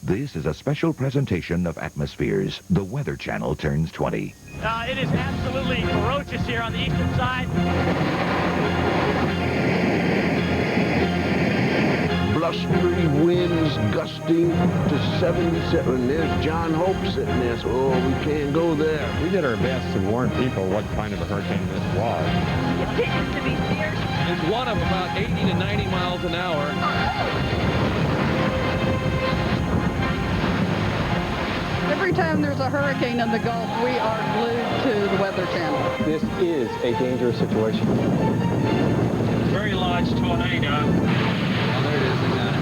This is a special presentation of Atmospheres. The Weather Channel turns 20. It is absolutely ferocious here on the eastern side. Blustery winds gusting to 77. There's John Hope sitting there, so we can't go there. We did our best to warn people what kind of a hurricane this was. It continues to be fierce. It's one of about 80 to 90 miles an hour. Every time there's a hurricane in the Gulf, we are glued to the Weather Channel. This is a dangerous situation. Very large tornado. Oh, there it is. They got it.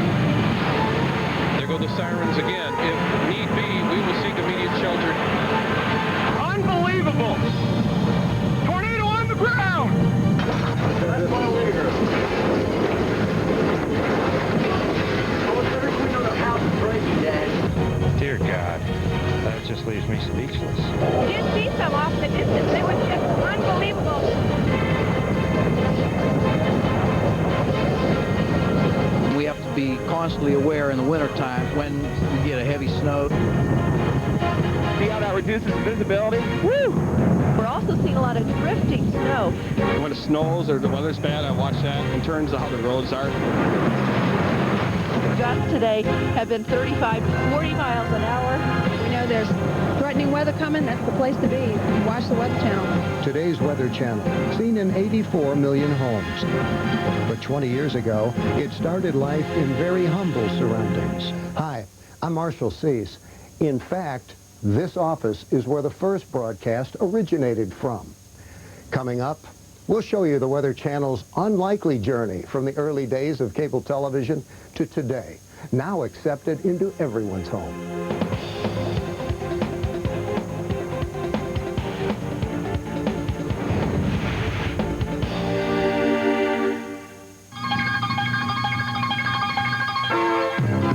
There go the sirens again. If need be, we will seek immediate shelter. Unbelievable! Tornado on the ground! That's my leader. Everything on the house is breaking, Dad. Dear God, that just leaves me speechless. You see some off in the distance. They were just unbelievable. We have to be constantly aware in the wintertime when we get a heavy snow. See how that reduces visibility? Woo! We're also seeing a lot of drifting snow. When it snows or the weather's bad, I watch that in terms of how the roads are. Gusts today have been 35 to 40 miles an hour. We know there's threatening weather coming. That's the place to be. Watch the Weather Channel. Today's Weather Channel, seen in 84 million homes. But 20 years ago, it started life in very humble surroundings. Hi, I'm Marshall Cease. In fact, this office is where the first broadcast originated from. Coming up, we'll show you the Weather Channel's unlikely journey from the early days of cable television to today, now accepted into everyone's home.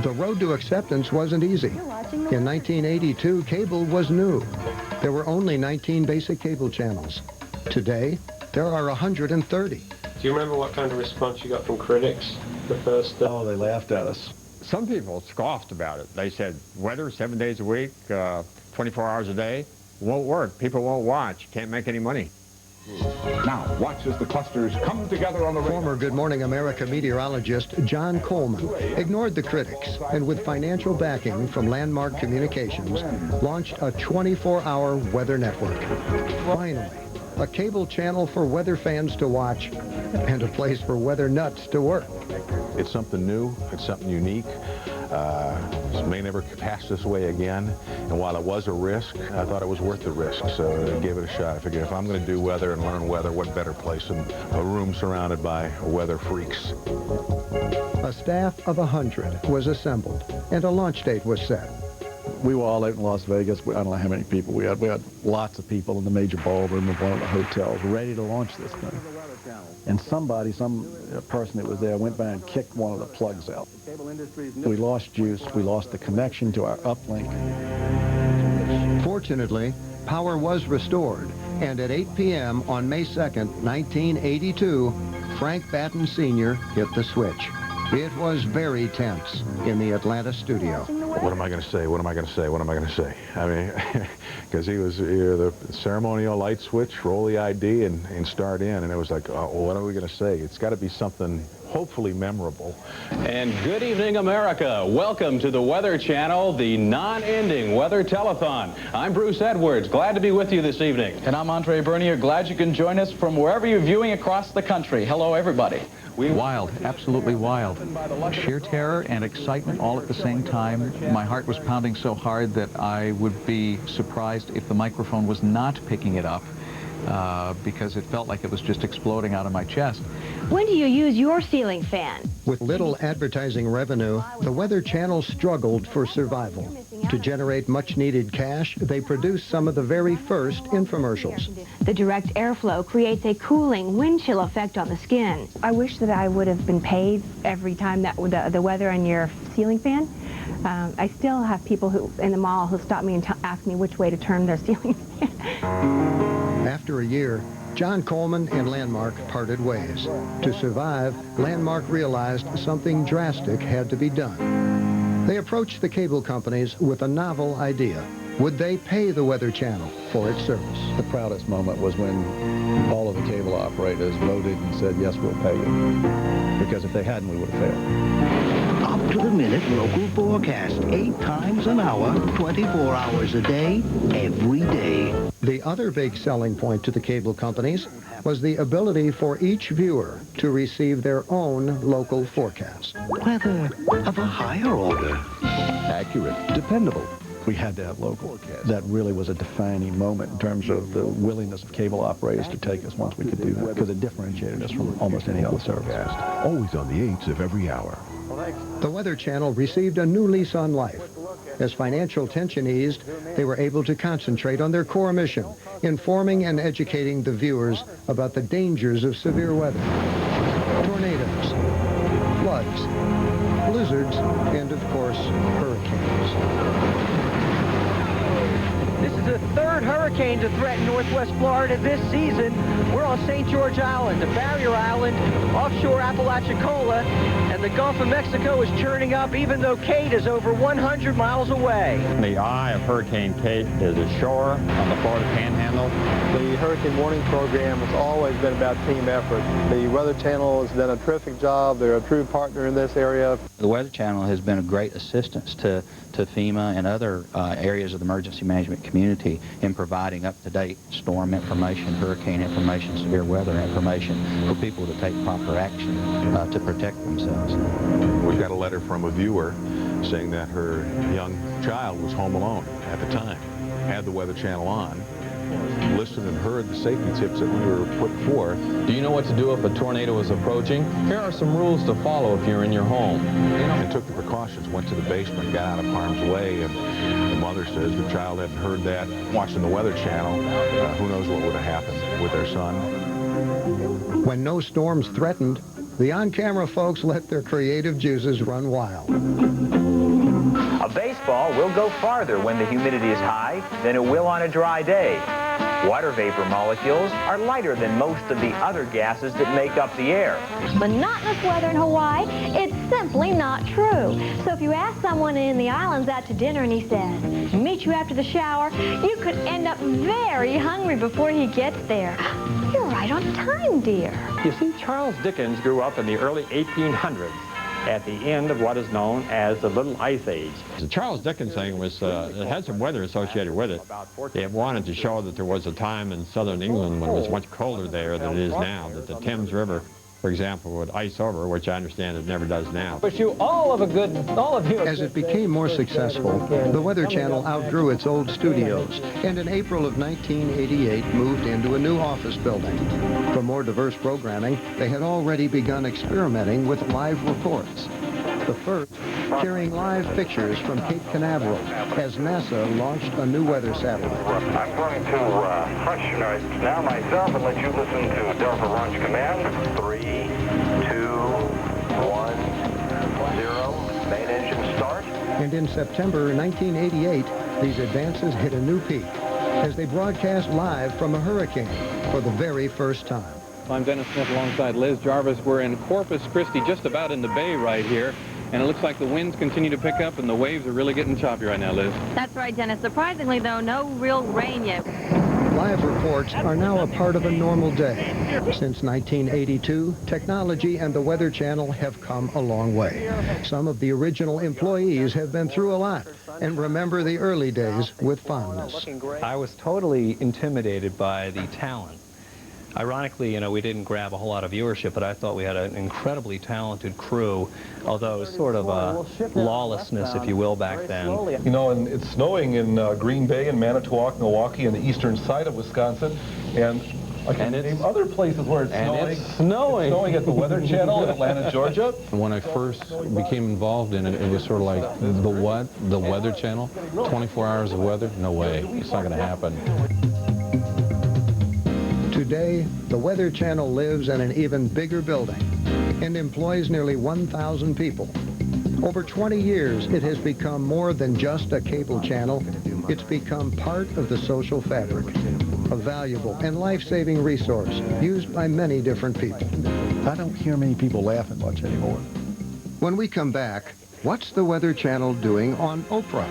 The road to acceptance wasn't easy. In 1982, cable was new. There were only 19 basic cable channels. Today, there are 130. Do you remember what kind of response you got from critics the first day? Oh, they laughed at us. Some people scoffed about it. They said, weather 7 days a week, 24 hours a day, won't work. People won't watch. Can't make any money. Now, watch as the clusters come together on the radar. Former Good Morning America meteorologist John Coleman ignored the critics and with financial backing from Landmark Communications, launched a 24-hour weather network. Finally, a cable channel for weather fans to watch and a place for weather nuts to work. It's something new. It's something unique. It may never pass this way again. And while it was a risk, I thought it was worth the risk. So I gave it a shot. I figured if I'm going to do weather and learn weather, what better place than a room surrounded by weather freaks. A staff of 100 was assembled and a launch date was set. We were all out in Las Vegas. I don't know how many people we had. We had lots of people in the major ballroom of one of the hotels ready to launch this thing. And some person that was there went by and kicked one of the plugs out. We lost juice. We lost the connection to our uplink. Fortunately, power was restored, and at 8 p.m. on May 2nd, 1982, Frank Batten Sr. hit the switch. It was very tense in the Atlanta studio. What am I going to say? What am I going to say? What am I going to say? I mean, because he was the ceremonial light switch, roll the ID, and start in. And it was like, oh, what are we going to say? It's got to be something hopefully memorable. And good evening, America. Welcome to the Weather Channel, the non-ending weather telethon. I'm Bruce Edwards. Glad to be with you this evening. And I'm Andre Bernier. Glad you can join us from wherever you're viewing across the country. Hello, everybody. Wild, absolutely wild. Sheer terror and excitement all at the same time. My heart was pounding so hard that I would be surprised if the microphone was not picking it up because it felt like it was just exploding out of my chest. When do you use your ceiling fan? With little advertising revenue, the Weather Channel struggled for survival. To generate much-needed cash, they produced some of the very first infomercials. The direct airflow creates a cooling wind chill effect on the skin. I wish that I would have been paid every time that the weather on your ceiling fan. I still have people who in the mall who stop me and ask me which way to turn their ceiling fan. After a year, John Coleman and Landmark parted ways. To survive, Landmark realized something drastic had to be done. They approached the cable companies with a novel idea. Would they pay the Weather Channel for its service? The proudest moment was when all of the cable operators voted and said, yes, we'll pay you. Because if they hadn't, we would have failed. Up to the minute local forecast, 8 times an hour, 24 hours a day, every day. The other big selling point to the cable companies was the ability for each viewer to receive their own local forecast. Weather of a higher order. Accurate, dependable. We had to have local. That really was a defining moment in terms of the willingness of cable operators to take us once we could do that, because it differentiated us from almost any other service. Always on the 8s of every hour. The Weather Channel received a new lease on life. As financial tension eased, they were able to concentrate on their core mission, informing and educating the viewers about the dangers of severe weather. Tornadoes, floods, blizzards, and of course, hurricanes. This is the third hurricane to threaten northwest Florida this season. We're on St. George Island, a barrier island, offshore Apalachicola, and the Gulf of Mexico is churning up even though Kate is over 100 miles away. The eye of Hurricane Kate is ashore on the Florida Panhandle. The Hurricane Warning Program has always been about team effort. The Weather Channel has done a terrific job. They're a true partner in this area. The Weather Channel has been a great assistance to FEMA and other areas of the emergency management community in providing up-to-date storm information, hurricane information, severe weather information for people to take proper action to protect themselves. We got a letter from a viewer saying that her young child was home alone at the time, had the Weather Channel on, listened and heard the safety tips that we were putting forth. Do you know what to do if a tornado is approaching? Here are some rules to follow if you're in your home. And took the precautions, went to the basement, got out of harm's way, and the mother says the child hadn't heard that. Watching the Weather Channel, who knows what would have happened with their son. When no storms threatened, the on-camera folks let their creative juices run wild. A baseball will go farther when the humidity is high than it will on a dry day. Water vapor molecules are lighter than most of the other gases that make up the air. Monotonous weather in Hawaii, it's simply not true. So if you ask someone in the islands out to dinner and he says, meet you after the shower, you could end up very hungry before he gets there. You're right on time, dear. You see, Charles Dickens grew up in the early 1800s at the end of what is known as the Little Ice Age. The Charles Dickens thing was, it had some weather associated with it. It wanted to show that there was a time in southern England when it was much colder there than it is now, that the Thames River, for example, would ice over, which I understand it never does now. Wish you all of you. As it became more successful, the Weather Channel outgrew its old studios, and in April of 1988 moved into a new office building. For more diverse programming, they had already begun experimenting with live reports. The first, carrying live pictures from Cape Canaveral as NASA launched a new weather satellite. I'm going to pressurize now myself and let you listen to Delta Launch Command. 3, 2, 1, 0. Main engine start. And in September 1988, these advances hit a new peak as they broadcast live from a hurricane for the very first time. I'm Dennis Smith alongside Liz Jarvis. We're in Corpus Christi, just about in the bay right here. And it looks like the winds continue to pick up and the waves are really getting choppy right now, Liz. That's right, Dennis. Surprisingly, though, no real rain yet. Live reports are now a part of a normal day. Since 1982, technology and the Weather Channel have come a long way. Some of the original employees have been through a lot and remember the early days with fondness. I was totally intimidated by the talent. Ironically, you know, we didn't grab a whole lot of viewership, but I thought we had an incredibly talented crew, although it was sort of a lawlessness, if you will, back then. You know, and it's snowing in Green Bay and Manitowoc, Milwaukee, and the eastern side of Wisconsin, and I can name other places where it's snowing. It's snowing. It's snowing at the Weather Channel in Atlanta, Georgia. When I first became involved in it, it was sort of like, the what? The Weather Channel? 24 hours of weather? No way. It's not going to happen. Today, the Weather Channel lives in an even bigger building and employs nearly 1,000 people. Over 20 years, it has become more than just a cable channel. It's become part of the social fabric, a valuable and life-saving resource used by many different people. I don't hear many people laughing much anymore. When we come back, What's the Weather Channel doing on Oprah?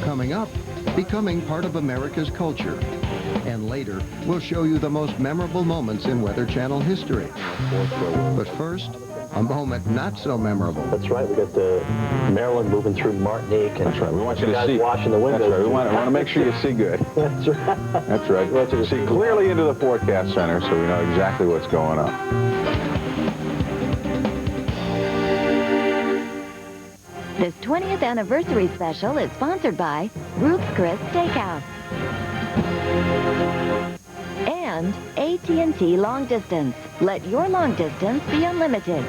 Coming up, becoming part of America's culture. And later, we'll show you the most memorable moments in Weather Channel history. But first, a moment not so memorable. That's right. We got the Maryland moving through Martinique, and that's right. We want you to guys see. washing the windows. That's right. We want to make sure you see good. That's right. That's right. We want you to see clearly into the forecast center, so we know exactly what's going on. This 20th anniversary special is sponsored by Ruth's Chris Steakhouse and AT&T Long Distance. Let your long distance be unlimited.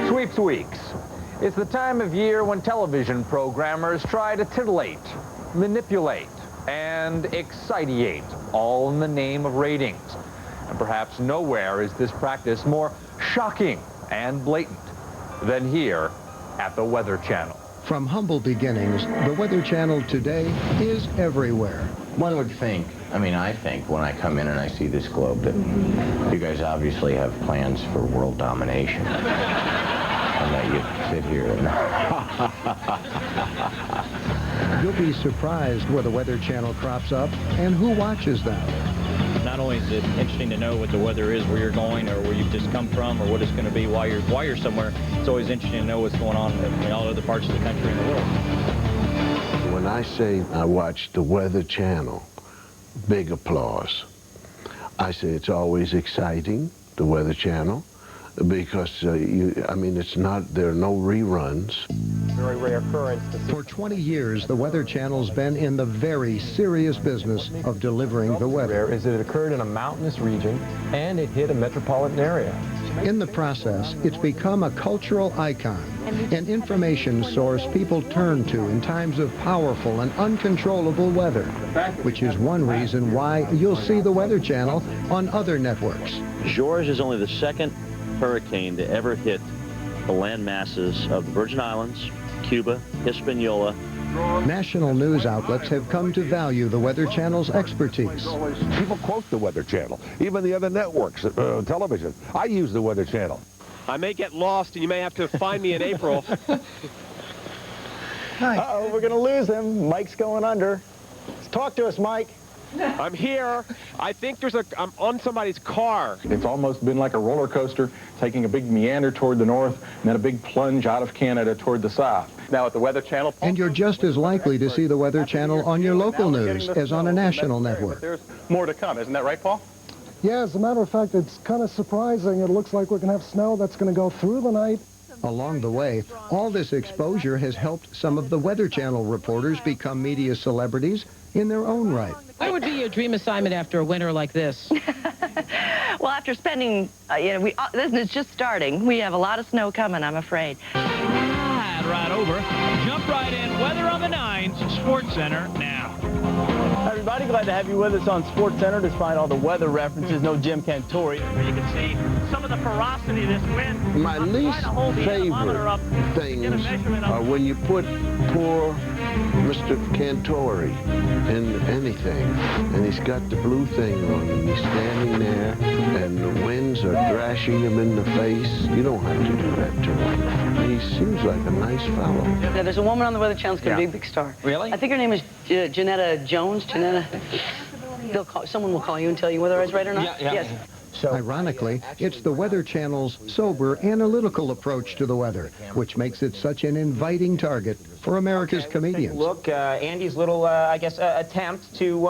Sweeps Weeks. It's the time of year when television programmers try to titillate, manipulate, and excitiate, all in the name of ratings. And perhaps nowhere is this practice more shocking and blatant than here at the Weather Channel. From humble beginnings, the Weather Channel today is everywhere. One would think, I think when I come in and I see this globe that you guys obviously have plans for world domination. And that you sit here and... You'll be surprised where the Weather Channel crops up and who watches them. Not only is it interesting to know what the weather is, where you're going, or where you've just come from, or what it's going to be while you're somewhere, it's always interesting to know what's going on in all other parts of the country and the world. When I say I watch the Weather Channel, big applause. I say it's always exciting, the Weather Channel, because there are no reruns. Very rare occurrence. For 20 years, the Weather Channel's been in the very serious business of delivering the weather. Is that it occurred in a mountainous region and it hit a metropolitan area. In the process, it's become a cultural icon, an information source people turn to in times of powerful and uncontrollable weather, which is one reason why you'll see the Weather Channel on other networks. George is only the second hurricane to ever hit the land masses of the Virgin Islands, Cuba, Hispaniola. National news outlets have come to value the Weather Channel's expertise. People quote the Weather Channel, even the other networks, television. I use the Weather Channel. I may get lost, and you may have to find me in April. Uh-oh, we're going to lose him. Mike's going under. Talk to us, Mike. I'm here. I think I'm on somebody's car. It's almost been like a roller coaster, taking a big meander toward the north, and then a big plunge out of Canada toward the south. Now at the Weather Channel. And you're just as likely to see the Weather Channel on your local news as on a national network. There's more to come, isn't that right, Paul? Yeah, as a matter of fact, it's kind of surprising. It looks like we're going to have snow that's going to go through the night. Along the way, all this exposure has helped some of the Weather Channel reporters become media celebrities in their own right. What would be your dream assignment after a winter like this? Well, after spending, this is just starting. We have a lot of snow coming, I'm afraid. Right over. Jump right in. Weather on the 9s, Sports Center now. Hi, everybody. Glad to have you with us on Sports Center despite all the weather references. No Jim Cantori. You can see some of the ferocity of this wind. My least favorite things are when you put poor Mr. Cantori in anything, and he's got the blue thing on, and he's standing there, and the winds are thrashing him in the face. You don't have to do that to him. He seems like a nice fellow. Yeah, there's a woman on the Weather Channel who's going to be a big star. Really? I think her name is Janetta Jones. Someone will call you and tell you whether I was right or not. Yeah. Yes. Ironically, it's the Weather Channel's sober, analytical approach to the weather, which makes it such an inviting target for America's comedians. Look, Andy's little, attempt to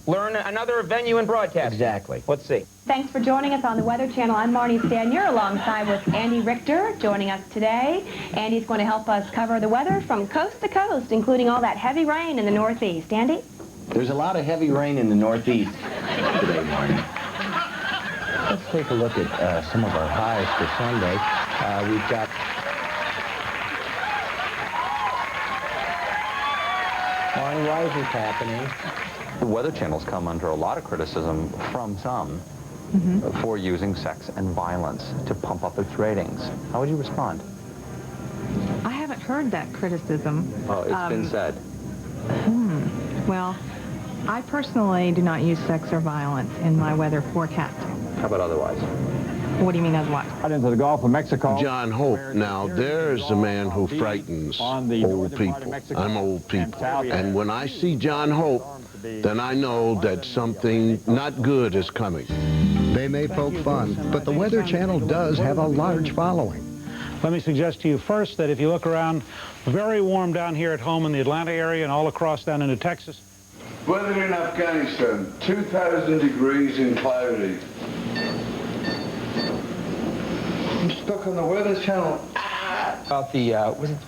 learn another venue in broadcasting. Exactly. Let's see. Thanks for joining us on the Weather Channel. I'm Marnie Stanier alongside with Andy Richter joining us today. Andy's going to help us cover the weather from coast to coast, including all that heavy rain in the Northeast. Andy? There's a lot of heavy rain in the Northeast today, Marnie. Let's take a look at some of our highs for Sunday. We've got morning rises happening. The Weather Channel's come under a lot of criticism from some for using sex and violence to pump up its ratings. How would you respond? I haven't heard that criticism. Oh, it's been said. Well, I personally do not use sex or violence in my weather forecasting. How about otherwise? What do you mean otherwise? Into the Gulf of Mexico. John Hope. Now, there's a man who frightens old people. I'm old people. And when I see John Hope, then I know that something not good is coming. They may poke fun, but the Weather Channel does have a large following. Let me suggest to you first that if you look around, very warm down here at home in the Atlanta area and all across down into Texas. Weather in Afghanistan, 2,000 degrees and cloudy. I'm stuck on the Weather Channel. About the,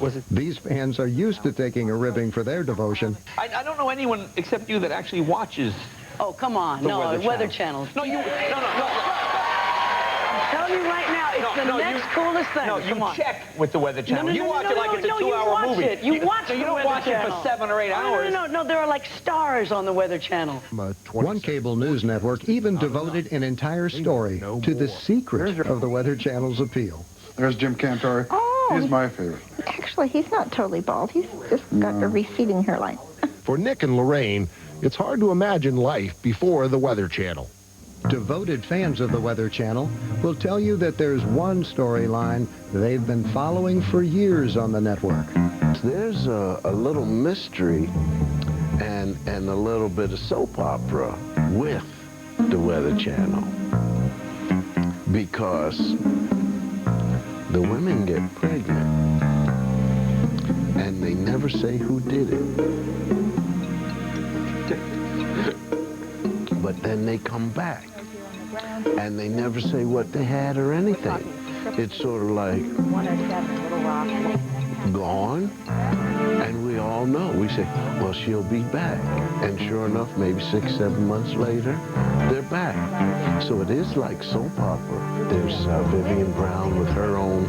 was it? These fans are used to taking a ribbing for their devotion. I don't know anyone except you that actually watches. Oh, come on. The No, Weather Channel. No, you, no. I'm telling you right now, it's the next coolest thing. No, you check with the Weather Channel. No, you watch it like it's a 2-hour movie. You watch so it. you don't watch it for 7 or 8 hours. No, there are like stars on the Weather Channel. One cable news network even devoted an entire story to the secret of the Weather Channel's appeal. There's Jim Cantori. Oh. He's my favorite. Actually, he's not totally bald. He's just got a receding hairline. For Nick and Lorraine, it's hard to imagine life before the Weather Channel. Devoted fans of the Weather Channel will tell you that there's one storyline they've been following for years on the network. There's a little mystery and a little bit of soap opera with the Weather Channel. Because the women get pregnant and they never say who did it. But then they come back and they never say what they had or anything. It's sort of like gone, and we all know. We say, well, she'll be back. And sure enough, maybe 6, 7 months later, they're back. So it is like soap opera. There's Vivian Brown with her own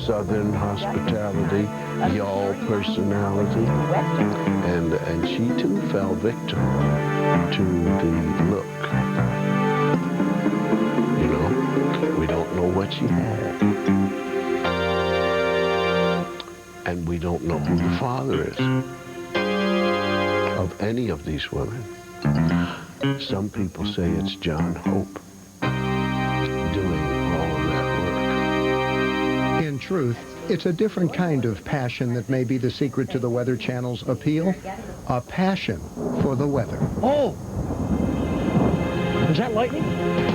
Southern hospitality, y'all personality. And she too fell victim to the look. You know, we don't know what she had. And we don't know who the father is of any of these women. Some people say it's John Hope doing all of that work. In truth, it's a different kind of passion that may be the secret to the Weather Channel's appeal. A passion for the weather. Oh! Is that lightning?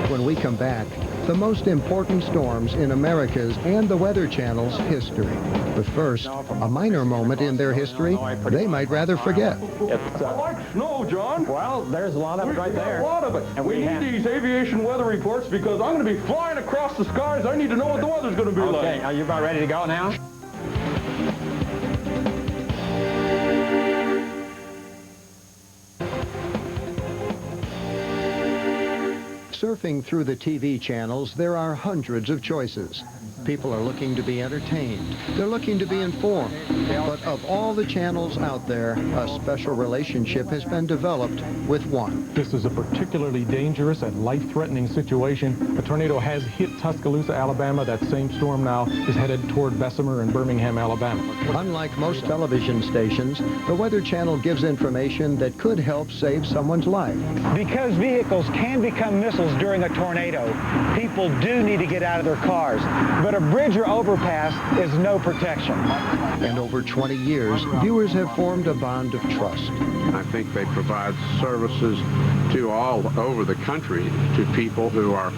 When we come back, the most important storms in America's and the Weather Channel's history. But first, a minor moment in their history they might rather forget. I like snow, John. Well, there's a lot of it right there. A lot of it. And we need these aviation weather reports because I'm going to be flying across the skies. I need to know what the weather's going to be like. Okay, are you about ready to go now? Surfing through the TV channels, there are hundreds of choices. People are looking to be entertained. They're looking to be informed. But of all the channels out there, a special relationship has been developed with one. This is a particularly dangerous and life-threatening situation. A tornado has hit Tuscaloosa, Alabama. That same storm now is headed toward Bessemer and Birmingham, Alabama. Unlike most television stations, the Weather Channel gives information that could help save someone's life. Because vehicles can become missiles during a tornado, people do need to get out of their cars. But a bridge or overpass is no protection. And over 20 years, viewers have formed a bond of trust. I think they provide services to all over the country to people who are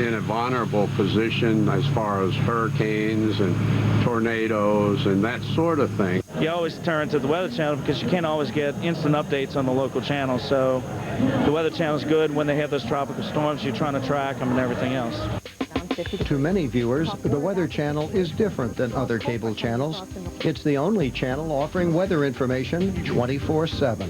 in a vulnerable position as far as hurricanes and tornadoes and that sort of thing. You always turn to the Weather Channel because you can't always get instant updates on the local channels. So the Weather Channel is good when they have those tropical storms. You're trying to track them and everything else. To many viewers, the Weather Channel is different than other cable channels. It's the only channel offering weather information 24/7.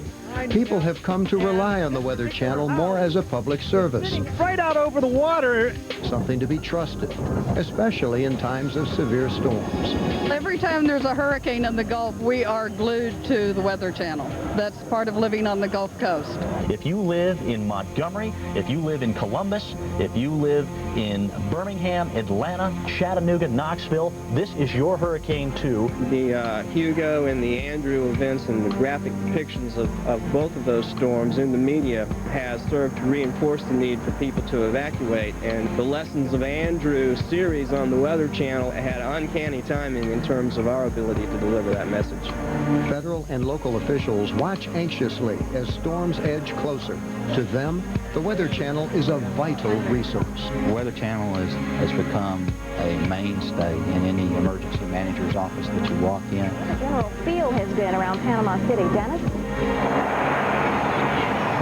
People have come to rely on the Weather Channel more as a public service. Right out over the water. Something to be trusted, especially in times of severe storms. Every time there's a hurricane in the Gulf, we are glued to the Weather Channel. That's part of living on the Gulf Coast. If you live in Montgomery, if you live in Columbus, if you live in Birmingham, Atlanta, Chattanooga, Knoxville, this is your hurricane too. The Hugo and the Andrew events and the graphic depictions of both of those storms in the media has served to reinforce the need for people to evacuate, and the Lessons of Andrew series on the Weather Channel had uncanny timing in terms of our ability to deliver that message. Federal and local officials watch anxiously as storms edge closer. To them, the Weather Channel is a vital resource. The Weather Channel has become a mainstay in any emergency manager's office that you walk in. The general feel has been around Panama City. Dennis?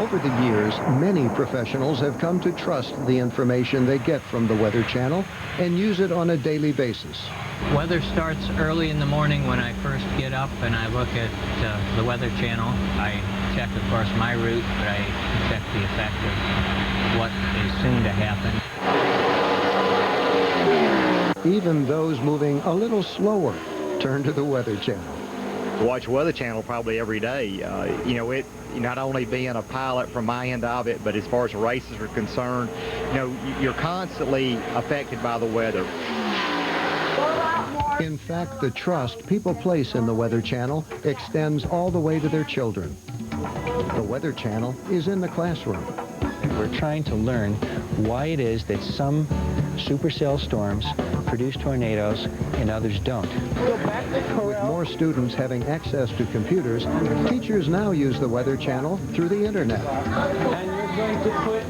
Over the years, many professionals have come to trust the information they get from the Weather Channel and use it on a daily basis. Weather starts early in the morning when I first get up and I look at the Weather Channel. I check, of course, my route, but I check the effect of what is soon to happen. Even those moving a little slower turn to the Weather Channel. Watch Weather Channel probably every day. You know, it not only being a pilot from my end of it, but as far as races are concerned, you know, you're constantly affected by the weather. In fact, the trust people place in the Weather Channel extends all the way to their children. The Weather Channel is in the classroom. We're trying to learn why it is that some supercell storms produce tornadoes and others don't. With more students having access to computers, teachers now use the Weather Channel through the internet. And you're going to put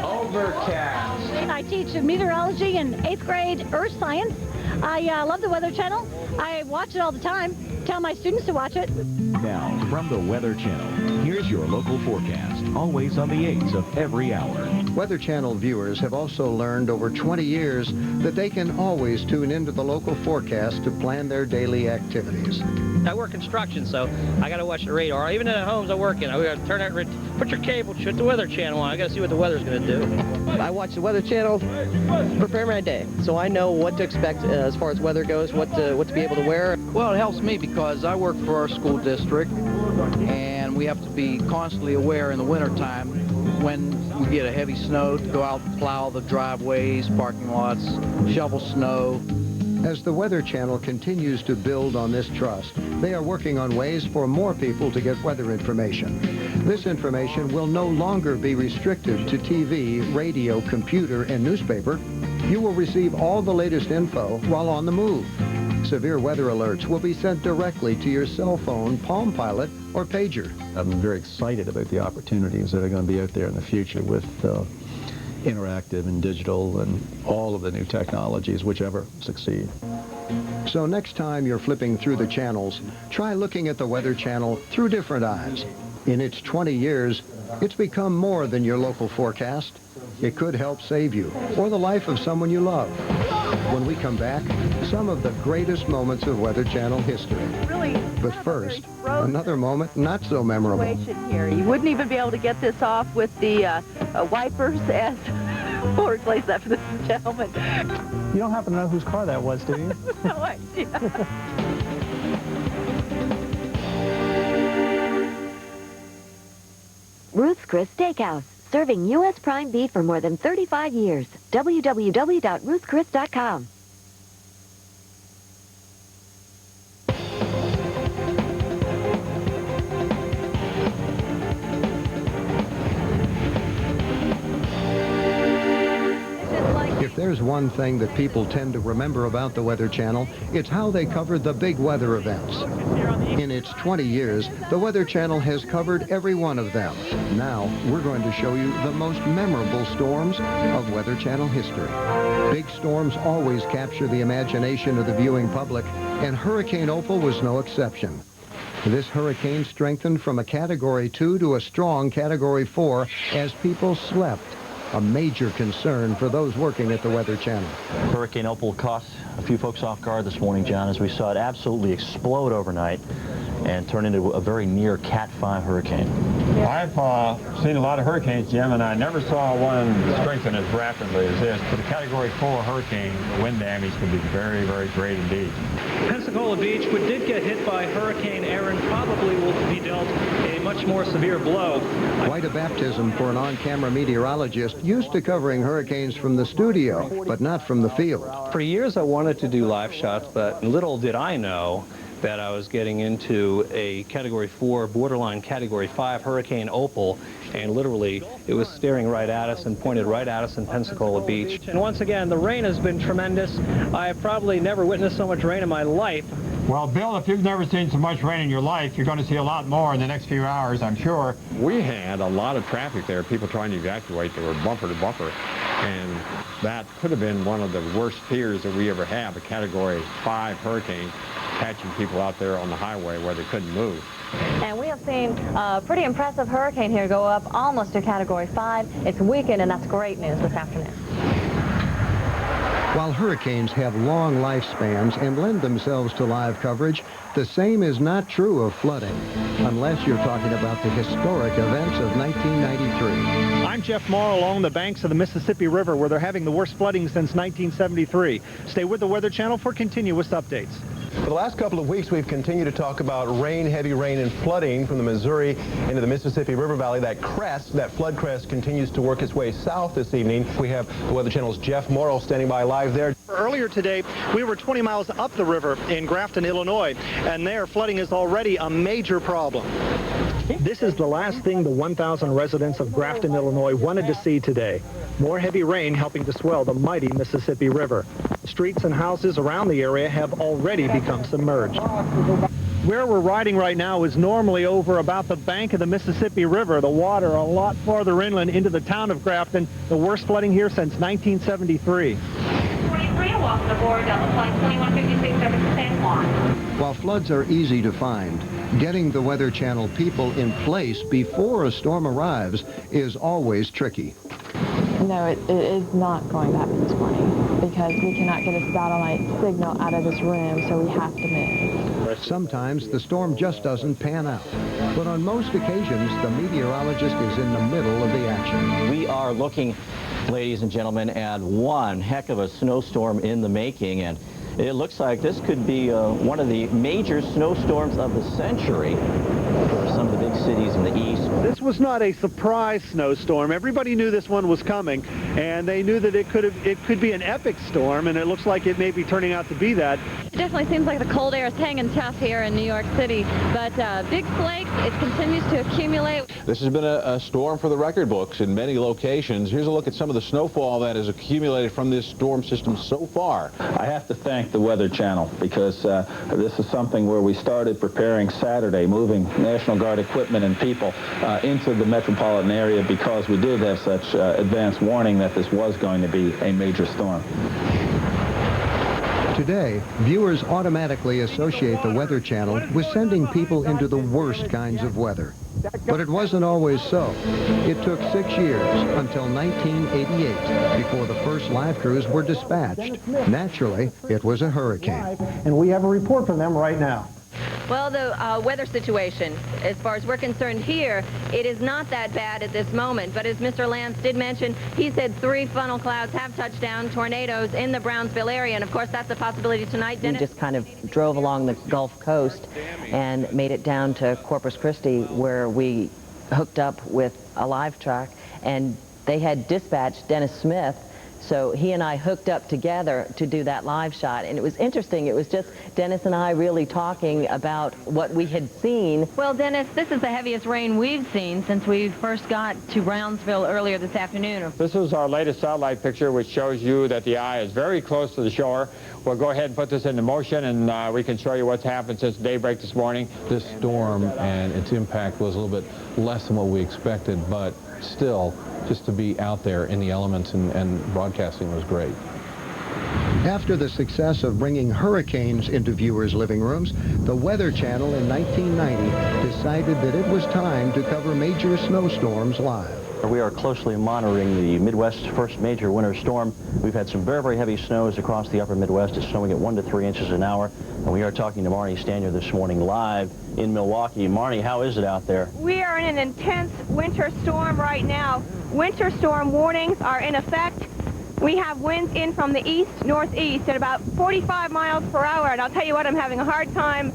overcast. I teach meteorology and 8th grade earth science. I love the Weather Channel. I watch it all the time. Tell my students to watch it. Now, from the Weather Channel, here's your local forecast, always on the 8s of every hour. Weather Channel viewers have also learned over 20 years that they can always tune into the local forecast to plan their daily activities. I work construction, so I got to watch the radar. Even in the homes I work in, I got to turn it, put your cable, shut the Weather Channel on. I got to see what the weather's going to do. I watch the Weather Channel, prepare my day, so I know what to expect as far as weather goes, what to be able to wear. Well, it helps me because I work for our school district, and we have to be constantly aware in the wintertime when we get a heavy snow to go out and plow the driveways, parking lots, shovel snow. As the Weather Channel continues to build on this trust, they are working on ways for more people to get weather information. This information will no longer be restricted to TV, radio, computer, and newspaper. You will receive all the latest info while on the move. Severe weather alerts will be sent directly to your cell phone, Palm Pilot, or pager. I'm very excited about the opportunities that are going to be out there in the future with interactive and digital and all of the new technologies, whichever succeed. So next time you're flipping through the channels, try looking at the Weather Channel through different eyes. In its 20 years, it's become more than your local forecast. It could help save you or the life of someone you love. When we come back, some of the greatest moments of Weather Channel history. Really? But first, another moment not so memorable. Here. You wouldn't even be able to get this off with the wipers as... We'll replace that for this gentleman. You don't happen to know whose car that was, do you? No idea. Ruth's Chris Steakhouse, serving U.S. prime beef for more than 35 years. www.ruthchris.com. If there's one thing that people tend to remember about the Weather Channel, it's how they covered the big weather events. In its 20 years, the Weather Channel has covered every one of them. Now, we're going to show you the most memorable storms of Weather Channel history. Big storms always capture the imagination of the viewing public, and Hurricane Opal was no exception. This hurricane strengthened from a Category 2 to a strong Category 4 as people slept. A major concern for those working at the Weather Channel. Hurricane Opal caught a few folks off guard this morning, John, as we saw it absolutely explode overnight and turn into a very near Cat 5 hurricane. I've seen a lot of hurricanes, Jim, and I never saw one strengthen as rapidly as this. For the Category 4 hurricane, the wind damage can be very, very great indeed. Pensacola Beach, which did get hit by Hurricane Aaron, probably will be dealt a much more severe blow. Quite a baptism for an on-camera meteorologist used to covering hurricanes from the studio, but not from the field. For years I wanted to do live shots, but little did I know that I was getting into a Category 4, borderline Category 5 Hurricane Opal, and literally it was staring right at us and pointed right at us in Pensacola Beach. And once again, the rain has been tremendous. I have probably never witnessed so much rain in my life. Well, Bill, if you've never seen so much rain in your life, you're going to see a lot more in the next few hours, I'm sure. We had a lot of traffic there, people trying to evacuate. They were bumper to bumper, and that could have been one of the worst fears that we ever have, a Category 5 hurricane catching people out there on the highway where they couldn't move. And we have seen a pretty impressive hurricane here go up almost to Category 5. It's weakened, and that's great news this afternoon. While hurricanes have long lifespans and lend themselves to live coverage, the same is not true of flooding, unless you're talking about the historic events of 1993. I'm Jeff Morrow along the banks of the Mississippi River, where they're having the worst flooding since 1973. Stay with the Weather Channel for continuous updates. For the last couple of weeks, we've continued to talk about rain, heavy rain, and flooding from the Missouri into the Mississippi River Valley. That crest, that flood crest, continues to work its way south this evening. We have the Weather Channel's Jeff Morrow standing by live there. Earlier today, we were 20 miles up the river in Grafton, Illinois, and there flooding is already a major problem. This is the last thing the 1,000 residents of Grafton, Illinois wanted to see today. More heavy rain helping to swell the mighty Mississippi River. Streets and houses around the area have already become submerged. Where we're riding right now is normally over about the bank of the Mississippi River. The water a lot farther inland into the town of Grafton. The worst flooding here since 1973. 43, welcome aboard flight 2156 over to San Juan. While floods are easy to find, getting the Weather Channel people in place before a storm arrives is always tricky. No, it is not going to happen this morning because we cannot get a satellite signal out of this room, so we have to move. Sometimes the storm just doesn't pan out, but on most occasions the meteorologist is in the middle of the action. We are looking, ladies and gentlemen, at one heck of a snowstorm in the making, and it looks like this could be one of the major snowstorms of the century for some of the big cities in the east. This was not a surprise snowstorm. Everybody knew this one was coming, and they knew that it could be an epic storm, and it looks like it may be turning out to be that. It definitely seems like the cold air is hanging tough here in New York City, but big flakes, it continues to accumulate. This has been a storm for the record books in many locations. Here's a look at some of the snowfall that has accumulated from this storm system so far. I have to thank the Weather Channel because this is something where we started preparing Saturday, moving National Guard equipment and people into the metropolitan area because we did have such advance warning that this was going to be a major storm. Today, viewers automatically associate the Weather Channel with sending people into the worst kinds of weather. But it wasn't always so. It took 6 years, until 1988, before the first live crews were dispatched. Naturally, it was a hurricane. And we have a report from them right now. Well, the weather situation, as far as we're concerned here, it is not that bad at this moment. But as Mr. Lance did mention, he said 3 funnel clouds have touched down, tornadoes in the Brownsville area. And, of course, that's a possibility tonight. We just kind of drove along the Gulf Coast and made it down to Corpus Christi, where we hooked up with a live track. And they had dispatched Dennis Smith. So he and I hooked up together to do that live shot, and it was interesting. It was just Dennis and I really talking about what we had seen. Well, Dennis, this is the heaviest rain we've seen since we first got to Brownsville earlier this afternoon. This is our latest satellite picture, which shows you that the eye is very close to the shore. We'll go ahead and put this into motion, and we can show you what's happened since daybreak this morning. This storm and its impact was a little bit less than what we expected, but still, just to be out there in the elements and broadcasting was great. After the success of bringing hurricanes into viewers' living rooms, the Weather Channel in 1990 decided that it was time to cover major snowstorms live. We are closely monitoring the Midwest's first major winter storm. We've had some very, very heavy snows across the upper Midwest. It's snowing at 1 to 3 inches an hour. And we are talking to Marnie Stanier this morning live in Milwaukee. Marnie, how is it out there? We are in an intense winter storm right now. Winter storm warnings are in effect. We have winds in from the east, northeast at about 45 miles per hour. And I'll tell you what, I'm having a hard time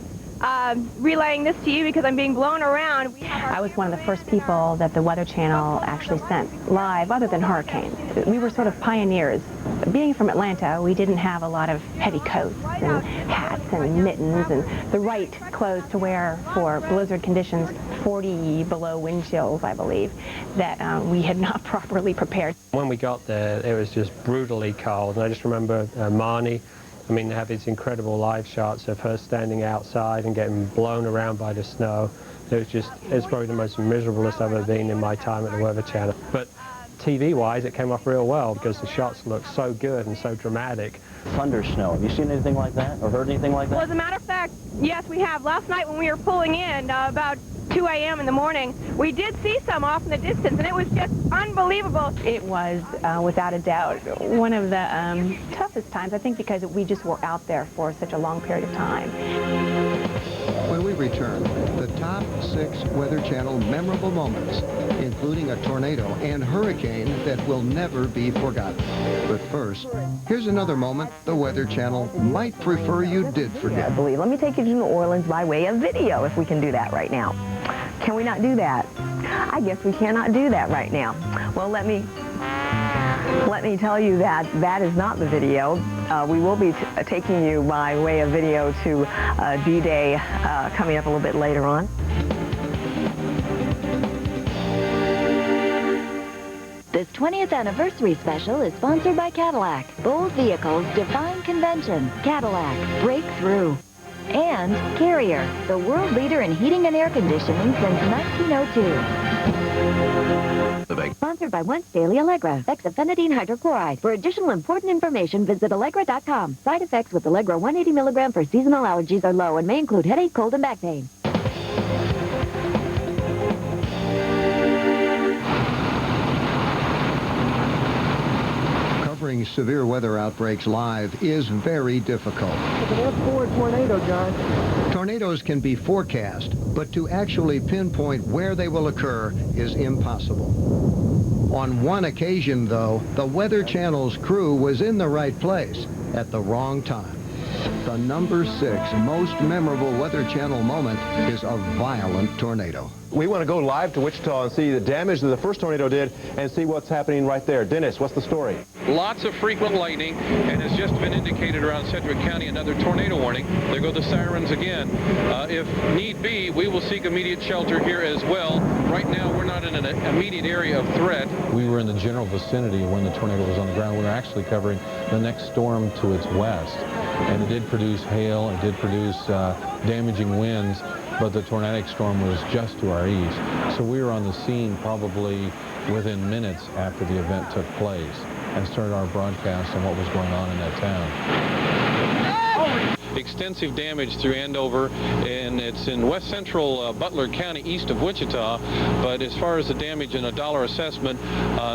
relaying this to you because I'm being blown around. I was one of the first people that the Weather Channel actually sent live, other than hurricanes. We were sort of pioneers. Being from Atlanta, we didn't have a lot of heavy coats and hats and mittens and the right clothes to wear for blizzard conditions, 40 below wind chills, I believe, that we had not properly prepared. When we got there, it was just brutally cold, and I just remember Marnie. I mean, they have these incredible live shots of her standing outside and getting blown around by the snow. It's probably the most miserablest I've ever been in my time at the Weather Channel. But TV-wise, it came off real well because the shots looked so good and so dramatic. Thunder snow. Have you seen anything like that or heard anything like that? Well, as a matter of fact, yes, we have. Last night when we were pulling in, about 2 a.m. in the morning, we did see some off in the distance, and it was just unbelievable. It was, without a doubt, one of the toughest times, I think, because we just were out there for such a long period of time. When we return, the top 6 Weather Channel memorable moments, including a tornado and hurricane that will never be forgotten. But first, here's another moment the Weather Channel might prefer you did forget. I believe. Let me take you to New Orleans by way of video, if we can do that right now. Can we not do that? I guess we cannot do that right now. Well, let me tell you that that is not the video. We will be taking you by way of video to D-Day coming up a little bit later on. This 20th anniversary special is sponsored by Cadillac. Bold vehicles define convention. Cadillac, break through. And Carrier, the world leader in heating and air conditioning since 1902. Sponsored by Once Daily Allegra, hexafenadine hydrochloride. For additional important information, visit Allegra.com. Side effects with Allegra 180 milligram for seasonal allergies are low and may include headache, cold, and back pain. Covering severe weather outbreaks live is very difficult. It's an F4 tornado, John. Tornadoes can be forecast, but to actually pinpoint where they will occur is impossible. On one occasion, though, the Weather Channel's crew was in the right place at the wrong time. The number 6 most memorable Weather Channel moment is a violent tornado. We want to go live to Wichita and see the damage that the first tornado did and see what's happening right there. Dennis, what's the story? Lots of frequent lightning, and has just been indicated around Sedgwick County another tornado warning. There go the sirens again. If need be, we will seek immediate shelter here as well. Right now, we're not in an immediate area of threat. We were in the general vicinity when the tornado was on the ground. We were actually covering the next storm to its west, and it did produce hail, it did produce damaging winds, but the tornadic storm was just to our east. So we were on the scene probably within minutes after the event took place and started our broadcast on what was going on in that town. Extensive damage through Andover, and it's in west central Butler County, east of Wichita, but as far as the damage and a dollar assessment,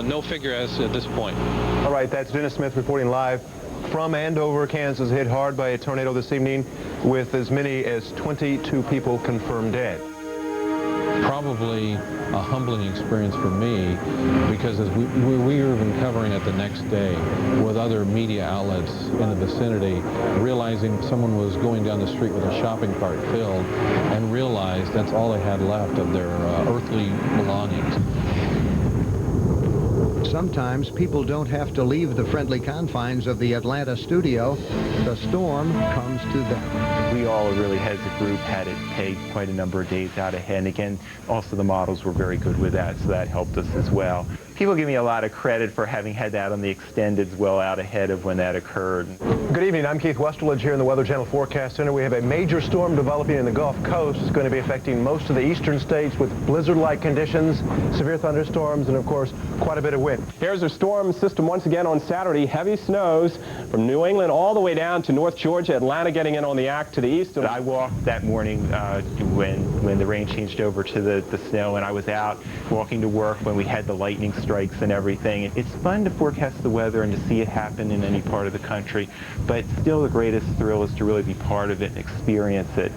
no figure as at this point. All right, that's Dennis Smith reporting live from Andover, Kansas, hit hard by a tornado this evening with as many as 22 people confirmed dead. Probably a humbling experience for me, because as we were even covering it the next day with other media outlets in the vicinity, realizing someone was going down the street with a shopping cart filled and realized that's all they had left of their earthly belongings. Sometimes people don't have to leave the friendly confines of the Atlanta studio. The storm comes to them. We all really, as a group, had it pegged quite a number of days out ahead. And again, also the models were very good with that, so that helped us as well. People give me a lot of credit for having had that on the extendeds well out ahead of when that occurred. Good evening. I'm Keith Westerledge here in the Weather Channel Forecast Center. We have a major storm developing in the Gulf Coast. It's going to be affecting most of the eastern states with blizzard-like conditions, severe thunderstorms, and of course, quite a bit of wind. Here's our storm system once again on Saturday. Heavy snows from New England all the way down to North Georgia, Atlanta getting in on the act to the east. I walked that morning when the rain changed over to the snow, and I was out walking to work when we had the lightning strikes and everything. It's fun to forecast the weather and to see it happen in any part of the country, but still the greatest thrill is to really be part of it and experience it.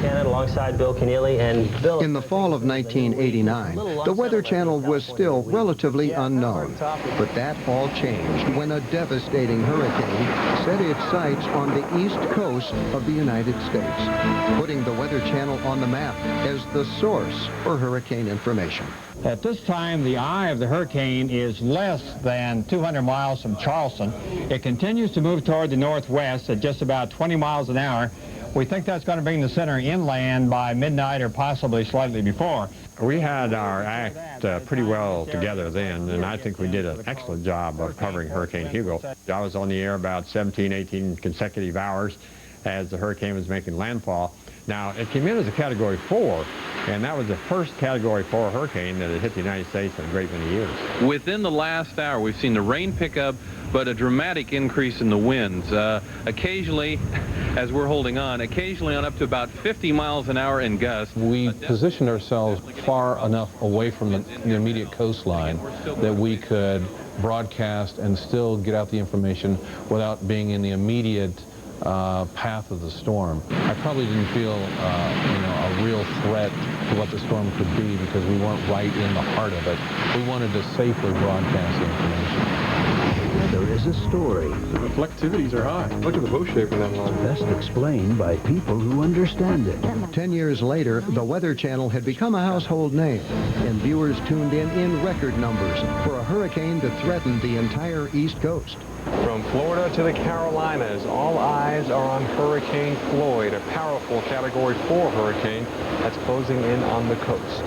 Alongside Bill Keneally, and Bill. In the fall of 1989, the Weather Channel was still relatively unknown, but that all changed when a devastating hurricane set its sights on the east coast of the United States, putting the Weather Channel on the map as the source for hurricane information. At this time, the eye of the hurricane is less than 200 miles from Charleston. It continues to move toward the northwest at just about 20 miles an hour. We think that's going to bring the center inland by midnight or possibly slightly before. We had our act pretty well together then, and I think we did an excellent job of covering Hurricane Hugo. I was on the air about 17, 18 consecutive hours as the hurricane was making landfall. Now, it came in as a Category 4, and that was the first Category 4 hurricane that had hit the United States in a great many years. Within the last hour, we've seen the rain pick up, but a dramatic increase in the winds. Occasionally, as we're holding on, occasionally on up to about 50 miles an hour in gusts. We positioned ourselves far enough away from the immediate coastline that we could broadcast and still get out the information without being in the immediate path of the storm. I probably didn't feel a real threat to what the storm could be because we weren't right in the heart of it. We wanted to safely broadcast the information. There is a story. The reflectivities are high. Look at the bow shape in that line. Best explained by people who understand it. 10 years later, the Weather Channel had become a household name, and viewers tuned in record numbers for a hurricane that threatened the entire East Coast. From Florida to the Carolinas, all eyes are on Hurricane Floyd, a powerful Category 4 hurricane that's closing in on the coast.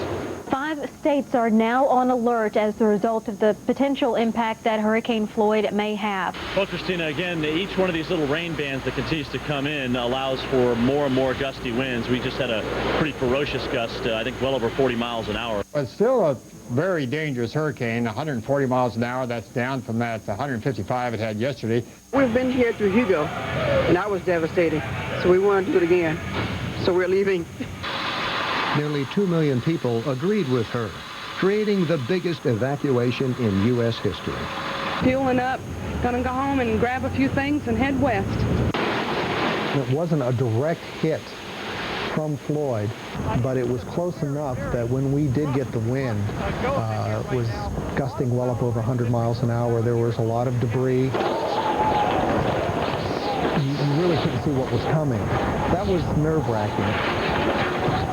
5 states are now on alert as a result of the potential impact that Hurricane Floyd may have. Well, Christina, again, each one of these little rain bands that continues to come in allows for more and more gusty winds. We just had a pretty ferocious gust, I think well over 40 miles an hour. It's still a very dangerous hurricane, 140 miles an hour. That's down from that 155 it had yesterday. We've been here through Hugo, and that was devastating. So we want to do it again. So we're leaving. Nearly 2 million people agreed with her, creating the biggest evacuation in U.S. history. Fueling up, gonna go home and grab a few things and head west. It wasn't a direct hit from Floyd, but it was close enough that when we did get the wind, it was gusting well up over 100 miles an hour. There was a lot of debris. You really couldn't see what was coming. That was nerve-wracking.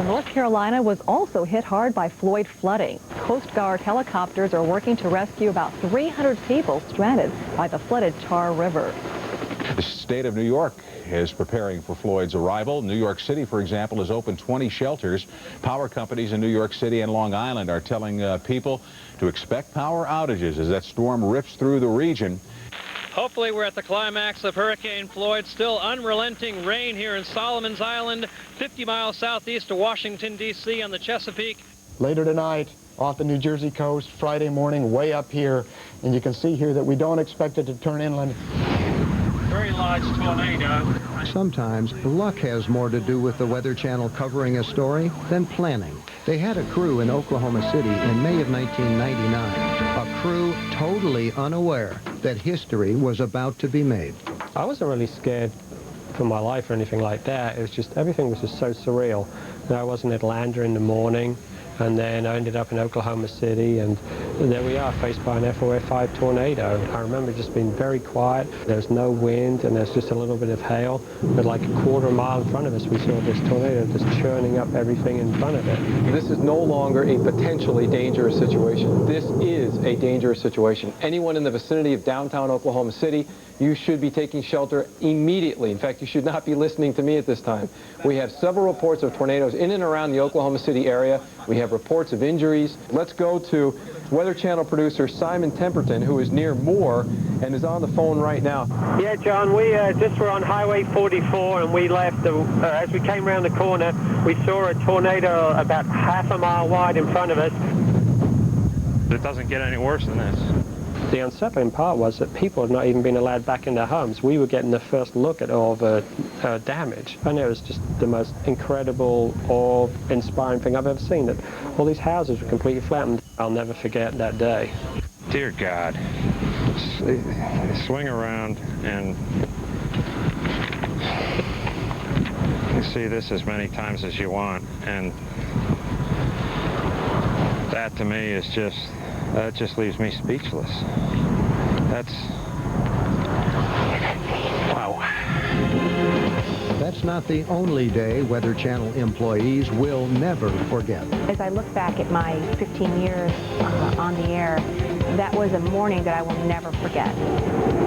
North Carolina was also hit hard by Floyd flooding. Coast Guard helicopters are working to rescue about 300 people stranded by the flooded Tar River. The state of New York is preparing for Floyd's arrival. New York City, for example, has opened 20 shelters. Power companies in New York City and Long Island are telling people to expect power outages as that storm rips through the region. Hopefully we're at the climax of Hurricane Floyd. Still unrelenting rain here in Solomon's Island, 50 miles southeast of Washington, D.C. on the Chesapeake. Later tonight, off the New Jersey coast, Friday morning, way up here, and you can see here that we don't expect it to turn inland. Very large tornado. Sometimes luck has more to do with the Weather Channel covering a story than planning. They had a crew in Oklahoma City in May of 1999, a crew totally unaware that history was about to be made. I wasn't really scared for my life or anything like that. It was just, everything was just so surreal. I was in Atlanta in the morning, and then I ended up in Oklahoma City, and there we are, faced by an FOF 5 tornado. I remember just being very quiet. There's no wind, and there's just a little bit of hail. But like a quarter mile in front of us, we saw this tornado just churning up everything in front of it. This is no longer a potentially dangerous situation. This is a dangerous situation. Anyone in the vicinity of downtown Oklahoma City, you should be taking shelter immediately. In fact, you should not be listening to me at this time. We have several reports of tornadoes in and around the Oklahoma City area. We have reports of injuries. Let's go to Weather Channel producer Simon Temperton, who is near Moore and is on the phone right now. Yeah, John, we just were on Highway 44 and we left, as we came around the corner, we saw a tornado about half a mile wide in front of us. It doesn't get any worse than this. The unsettling part was that people had not even been allowed back in their homes. We were getting the first look at all the damage, and it was just the most incredible, awe-inspiring thing I've ever seen, that all these houses were completely flattened. I'll never forget that day. Dear God, swing around and you see this as many times as you want, and that to me is just, that just leaves me speechless. That's, wow. That's not the only day Weather Channel employees will never forget. As I look back at my 15 years on the air, that was a morning that I will never forget.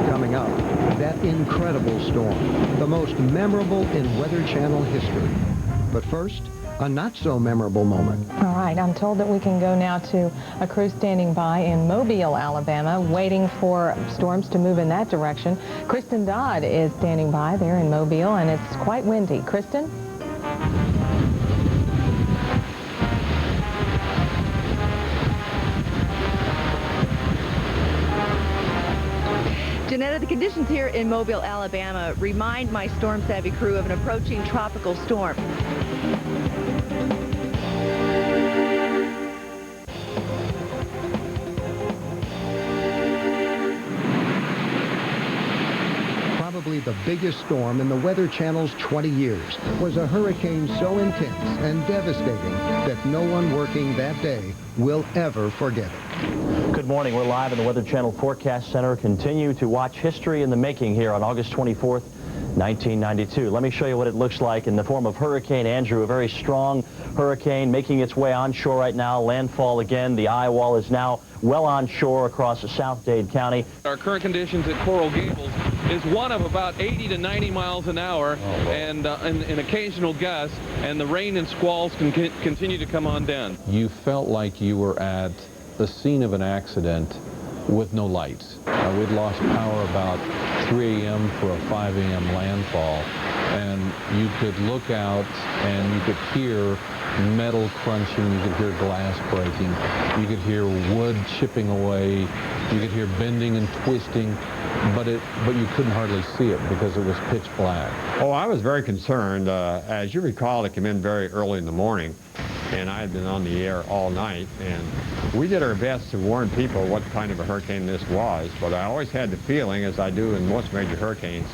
Coming up, that incredible storm, the most memorable in Weather Channel history. But first, a not-so-memorable moment. All right, I'm told that we can go now to a crew standing by in Mobile, Alabama, waiting for storms to move in that direction. Kristen Dodd is standing by there in Mobile, and it's quite windy. Kristen? Janetta, the conditions here in Mobile, Alabama remind my storm-savvy crew of an approaching tropical storm. Probably the biggest storm in the Weather Channel's 20 years was a hurricane so intense and devastating that no one working that day will ever forget it. Good morning. We're live in the Weather Channel Forecast Center. Continue to watch history in the making here on August 24th, 1992. Let me show you what it looks like in the form of Hurricane Andrew, a very strong hurricane making its way onshore right now. Landfall again. The eye wall is now well onshore across South Dade County. Our current conditions at Coral Gables is one of about 80 to 90 miles an hour and an occasional gust, and the rain and squalls can continue to come on down. You felt like you were at the scene of an accident with no lights. We'd lost power about 3 a.m. for a 5 a.m. landfall, and you could look out and you could hear metal crunching, you could hear glass breaking, you could hear wood chipping away, you could hear bending and twisting, but you couldn't hardly see it because it was pitch black. Oh, I was very concerned. As you recall, it came in very early in the morning, and I had been on the air all night, and we did our best to warn people what kind of a hurricane this was, but I always had the feeling, as I do in most major hurricanes,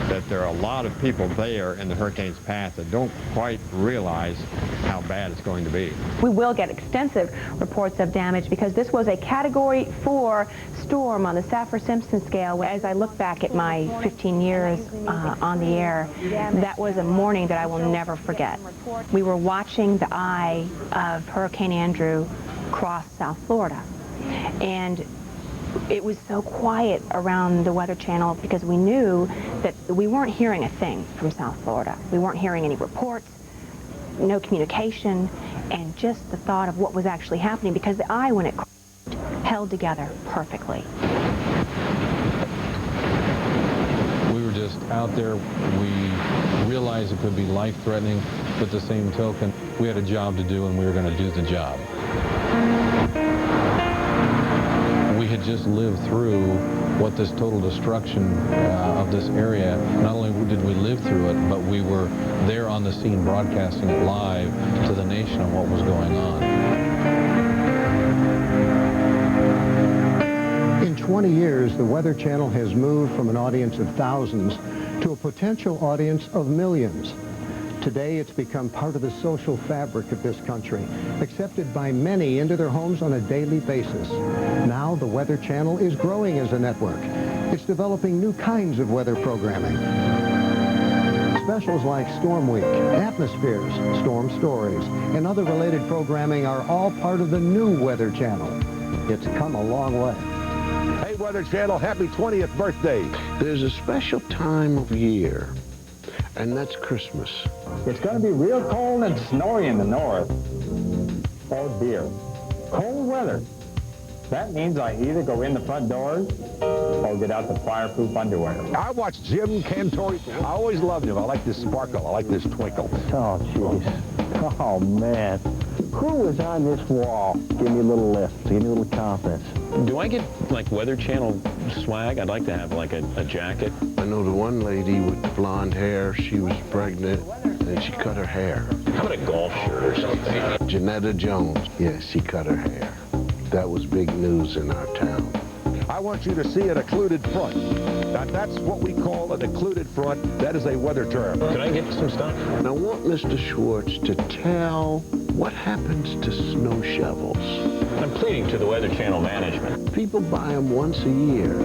that there are a lot of people there in the hurricane's path that don't quite realize how bad it's going to be. We will get extensive reports of damage because this was a Category 4 storm on the Saffir-Simpson scale. As I look back at my 15 years on the air, that was a morning that I will never forget. We were watching the eye of Hurricane Andrew cross South Florida, and it was so quiet around the Weather Channel because we knew that we weren't hearing a thing from South Florida. We weren't hearing any reports, no communication, and just the thought of what was actually happening because the eye, when it held together perfectly. We were just out there. We realized it could be life-threatening, but at the same token, we had a job to do and we were going to do the job. We had just lived through what this total destruction of this area. Not only did we live through it, but we were there on the scene broadcasting it live to the nation on what was going on. In 20 years, the Weather Channel has moved from an audience of thousands to a potential audience of millions. Today, it's become part of the social fabric of this country, accepted by many into their homes on a daily basis. Now, the Weather Channel is growing as a network. It's developing new kinds of weather programming. Specials like Storm Week, Atmospheres, Storm Stories, and other related programming are all part of the new Weather Channel. It's come a long way. Hey, Weather Channel, happy 20th birthday. There's a special time of year, and that's Christmas. It's going to be real cold and snowy in the north. Oh dear. Cold weather. That means I either go in the front doors or get out the fireproof underwear. I watch Jim Cantori. I always loved him. I like this sparkle. I like this twinkle. Oh, jeez. Oh, man. Who was on this wall? Give me a little lift. Give me a little confidence. Do I get, like, Weather Channel swag? I'd like to have, like, a jacket. I know the one lady with the blonde hair, she was pregnant, and she cut her hair. How about a golf shirt or something? Janetta Jones. Yes, she cut her hair. That was big news in our town. I want you to see an occluded front. Now, that's what we call an occluded front. That is a weather term. Can I get some stuff? And I want Mr. Schwartz to tell what happens to snow shovels. I'm pleading to the Weather Channel management. People buy them once a year.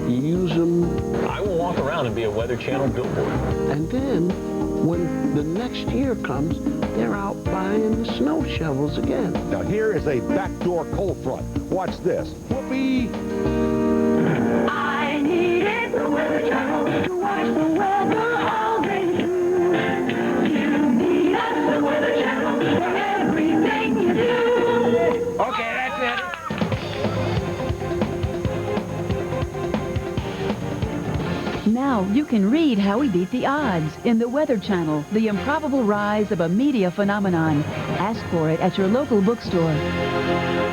You use them. I will walk around and be a Weather Channel billboard. And then, when the next year comes, they're out buying the snow shovels again. Now, here is a backdoor cold front. Watch this. Whoopee! I needed the Weather Channel to watch the weather all day through. You need us, the Weather Channel, for everything you do. Okay, that's it. Now you can read how we beat the odds in the Weather Channel, The Improbable Rise of a Media Phenomenon. Ask for it at your local bookstore.